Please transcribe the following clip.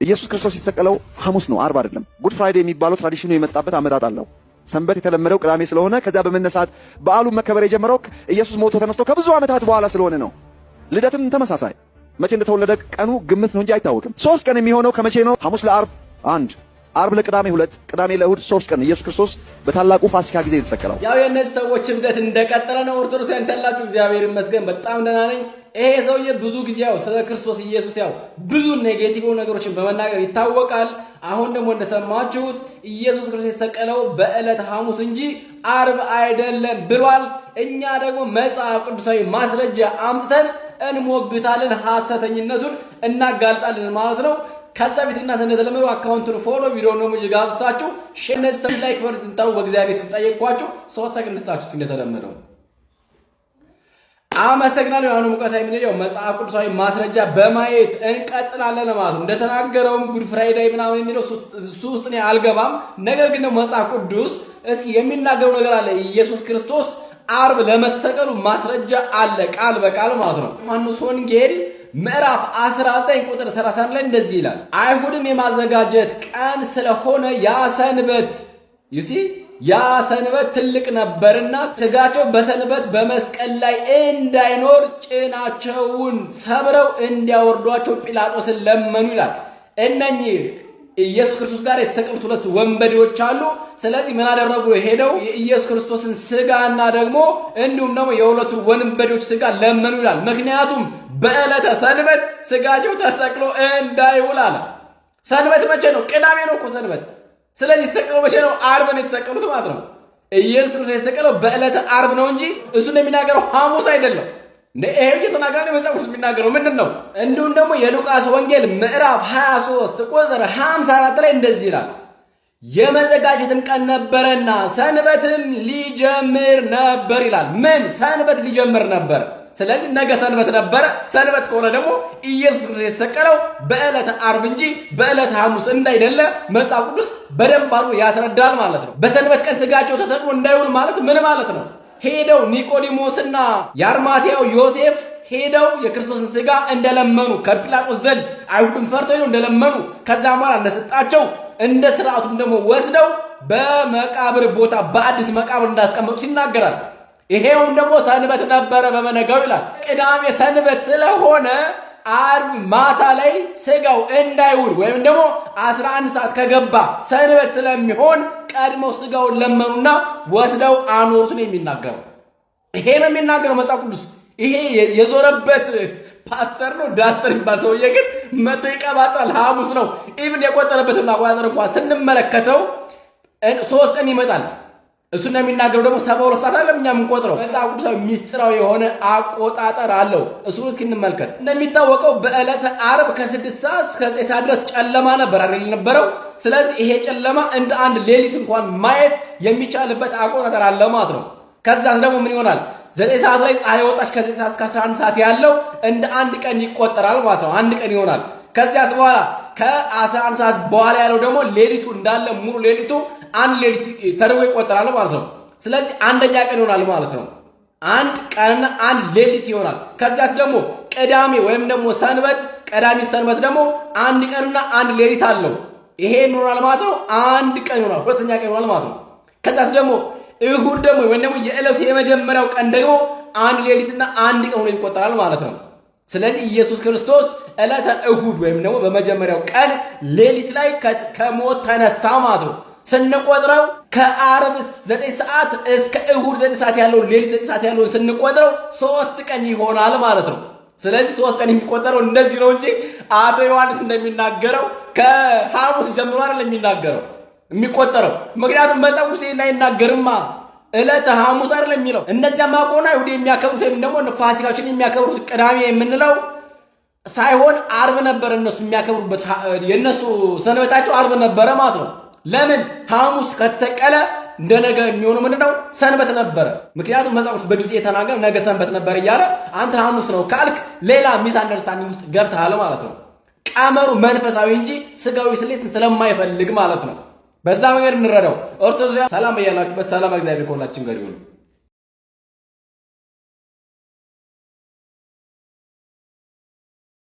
ኢየሱስ ክርስቶስ የተሰቀለው ሐሙስ ነው፣ ዓርብ አይደለም። ጉድ ፍራይዴ የሚባለው ትራዲሽኑ የመጣበት አመጣጥ አለው። ሰንበት የተለመደው ቅዳሜ ስለሆነ ከዚያ በመነሳት በዓሉ መከበር የጀመረው ኢየሱስ ሞቶ ተነስቶ ከብዙ ዓመታት በኋላ ስለሆነ ነው። ልደትም ተመሳሳይ መቼ እንደተወለደ ቀኑ ግምት ነው እንጂ አይታወቅም። 3 ቀን የሚሆነው ከመቼ ነው? ሐሙስ ለዓርብ 1፣ ዓርብ ለቅዳሜ 2፣ ቅዳሜ ለእሁድ 3 ቀን ኢየሱስ ክርስቶስ በታላቁ ፋሲካ ጊዜ የተሰቀለው። ያው የእነዚህ ሰዎች እብደት እንደቀጠለ ነው። ኦርቶዶክሳውያን ተላችሁ እግዚአብሔር ይመስገን በጣም ደህና ነኝ። ይሄ ሰውዬ ብዙ ጊዜ ያው ስለ ክርስቶስ ኢየሱስ ያው ብዙ ኔጌቲቭ ነገሮችን በመናገር ይታወቃል። አሁን ደግሞ እንደሰማችሁት ኢየሱስ ክርስቶስ የተሰቀለው በዕለተ ሐሙስ እንጂ ዓርብ አይደለም ብሏል። እኛ ደግሞ መጽሐፍ ቅዱሳዊ ማስረጃ አምጥተን እንሞግታለን፣ ሐሰተኝነቱን እናጋልጣለን ማለት ነው። ከዛ ቤት እናንተ እንደተለመደው አካውንቱን ፎሎ ቪዲዮ ነው ሙጅ ጋብታችሁ ሼር ላይክ ፈርጥንታው በእግዚአብሔር ስም ጠይቋችሁ 3 ሰከንድ ስታችሁ እንደተለመደው አመሰግናለሁ። አሁን ሙቀታይ ምን ነው መጽሐፍ ቅዱሳዊ ማስረጃ በማየት እንቀጥላለን ማለት ነው። እንደተናገረውም ጉድ ፍራይዴይ ምናምን የሚለው እሱ ውስጥ ነው አልገባም። ነገር ግን መጽሐፍ ቅዱስ እስኪ የሚናገረው ነገር አለ። ኢየሱስ ክርስቶስ ዓርብ ለመሰቀሉ ማስረጃ አለ ቃል በቃል ማለት ነው። ዮሐንስ ወንጌል ምዕራፍ 19 ቁጥር 30 ላይ እንደዚህ ይላል፣ አይሁድም የማዘጋጀት ቀን ስለሆነ ያ ሰንበት ትልቅ ነበርና ስጋቸው በሰንበት በመስቀል ላይ እንዳይኖር ጭናቸውን ሰብረው እንዲያወርዷቸው ጲላጦስን ለመኑ ይላል። እነኚህ ኢየሱስ ክርስቶስ ጋር የተሰቀሉት 2 ወንበዴዎች አሉ። ስለዚህ ምን አደረጉ? ሄደው የኢየሱስ ክርስቶስን ስጋና ደግሞ እንዲሁም ደግሞ የሁለቱ ወንበዴዎች ስጋ ለመኑ ይላል። ምክንያቱም በዕለተ ሰንበት ስጋቸው ተሰቅሎ እንዳይውል አለ። ሰንበት መቼ ነው? ቅዳሜ ነው እኮ ሰንበት። ስለዚህ የተሰቀለው መቼ ነው? ዓርብ ነው የተሰቀሉት ማለት ነው። ኢየሱስ ክርስቶስ የተሰቀለው በዕለተ ዓርብ ነው እንጂ እሱ እንደሚናገረው ሐሙስ አይደለም። ይሄ እየተናገረ መጽሐፍ ቅዱስ የሚናገረው ምንድን ነው? እንዲሁም ደግሞ የሉቃስ ወንጌል ምዕራፍ 23 ቁጥር 54 ላይ እንደዚህ ይላል፣ የመዘጋጀትም ቀን ነበረና ሰንበትም ሊጀምር ነበር ይላል። ምን ሰንበት ሊጀምር ነበር? ስለዚህ ነገ ሰንበት ነበረ። ሰንበት ከሆነ ደግሞ ኢየሱስ ክርስቶስ የተሰቀለው በዕለተ ዓርብ እንጂ በዕለተ ሐሙስ እንዳይደለ መጽሐፍ ቅዱስ በደንብ አድርጎ ያስረዳል ማለት ነው። በሰንበት ቀን ስጋቸው ተሰቅሎ እንዳይውል ማለት ምን ማለት ነው? ሄደው ኒቆዲሞስና የአርማትያው ዮሴፍ ሄደው የክርስቶስን ስጋ እንደለመኑ ከጲላጦስ ዘንድ አይሁድን ፈርተው ሄደው እንደለመኑ ከዛ በኋላ እንደሰጣቸው እንደ ስርዓቱም ደግሞ ወስደው በመቃብር ቦታ በአዲስ መቃብር እንዳስቀመጡት ይናገራል። ይሄውም ደግሞ ሰንበት ነበረ በመነጋው ይላል። ቅዳሜ ሰንበት ስለሆነ ዓርብ ማታ ላይ ስጋው እንዳይውል ወይም ደግሞ 11 ሰዓት ከገባ ሰንበት ስለሚሆን ቀድመው ስጋውን ለመኑና ወስደው አኖሩት ነው የሚናገረው። ይሄ ነው የሚናገረው መጽሐፍ ቅዱስ። ይሄ የዞረበት ፓስተር ነው ዳስተር የሚባል ሰውዬ ግን መቶ ይቀባጣል። ሐሙስ ነው ኢቭን የቆጠረበትና አቆጣጠር እንኳን ስንመለከተው 3 ቀን ይመጣል። እሱ ነው የሚናገረው ደግሞ 72 ሰዓት አይደለም እኛ የምንቆጥረው። መጽሐፍ ቅዱሳዊ ሚስጥራዊ የሆነ አቆጣጠር አለው። እሱን እስኪ እንመልከት። እንደሚታወቀው በዕለተ ዓርብ ከ6 ሰዓት እስከ 9 ሰዓት ድረስ ጨለማ ነበር አይደል ነበረው። ስለዚህ ይሄ ጨለማ እንደ አንድ ሌሊት እንኳን ማየት የሚቻልበት አቆጣጠር አለ ማለት ነው። ከዛስ ደግሞ ምን ይሆናል? 9 ሰዓት ላይ ፀሐይ ወጣች። ከ9 ሰዓት እስከ 11 ሰዓት ያለው እንደ አንድ ቀን ይቆጠራል ማለት ነው። አንድ ቀን ይሆናል። ከዚያስ በኋላ ከ11 ሰዓት በኋላ ያለው ደግሞ ሌሊቱ እንዳለ ሙሉ ሌሊቱ አንድ ሌሊት ተደርጎ ይቆጠራል ማለት ነው። ስለዚህ አንደኛ ቀን ይሆናል ማለት ነው። አንድ ቀንና አንድ ሌሊት ይሆናል። ከዚያስ ደግሞ ቅዳሜ ወይም ደግሞ ሰንበት ቀዳሚ ሰንበት ደግሞ አንድ ቀንና አንድ ሌሊት አለው። ይሄ ይሆናል ማለት ነው። አንድ ቀን ይሆናል፣ ሁለተኛ ቀን ይሆናል ማለት ነው። ከዚያስ ደግሞ እሁድ ደግሞ ወይም ደግሞ የዕለቱ የመጀመሪያው ቀን ደግሞ አንድ ሌሊትና አንድ ቀን ሆኖ ይቆጠራል ማለት ነው። ስለዚህ ኢየሱስ ክርስቶስ ዕለተ እሁድ ወይም ደግሞ በመጀመሪያው ቀን ሌሊት ላይ ከሞት ተነሳ ማለት ነው። ስንቆጥረው ከዓርብ 9 ሰዓት እስከ እሁድ 9 ሰዓት ያለው ሌሊት 9 ሰዓት ያለው ስንቆጥረው 3 ቀን ይሆናል ማለት ነው። ስለዚህ 3 ቀን የሚቆጠረው እንደዚህ ነው እንጂ አቶ ዮሐንስ እንደሚናገረው ከሐሙስ ጀምሮ አይደለም የሚቆጠረው። ምክንያቱም መጽሐፍ ቅዱስ አይናገርማ ዕለተ ሐሙስ አይደለም የሚለው። እነዚያ ማቆና አይሁድ የሚያከብሩት ወይም ደግሞ ፋሲካዎችን የሚያከብሩት ቅዳሜ የምንለው ሳይሆን ዓርብ ነበር እነሱ የሚያከብሩበት። የነሱ ሰንበታቸው ዓርብ ነበረ ማለት ነው። ለምን? ሐሙስ ከተሰቀለ እንደነገ የሚሆነው ምንድነው? ሰንበት ነበረ። ምክንያቱም መጽሐፍ ቅዱስ በግልጽ የተናገረ ነገ ሰንበት ነበር እያለ አንተ ሐሙስ ነው ካልክ ሌላ ሚስ አንደርስታንዲንግ ውስጥ ገብተሃል ማለት ነው። ቀመሩ መንፈሳዊ እንጂ ስጋዊ ስሌትን ስለማይፈልግ ማለት ነው። በዛ መንገድ እንረዳው። ኦርቶዶክስ ሰላም በያላችሁበት ሰላም እግዚአብሔር ከሁላችን ጋር ይሁን።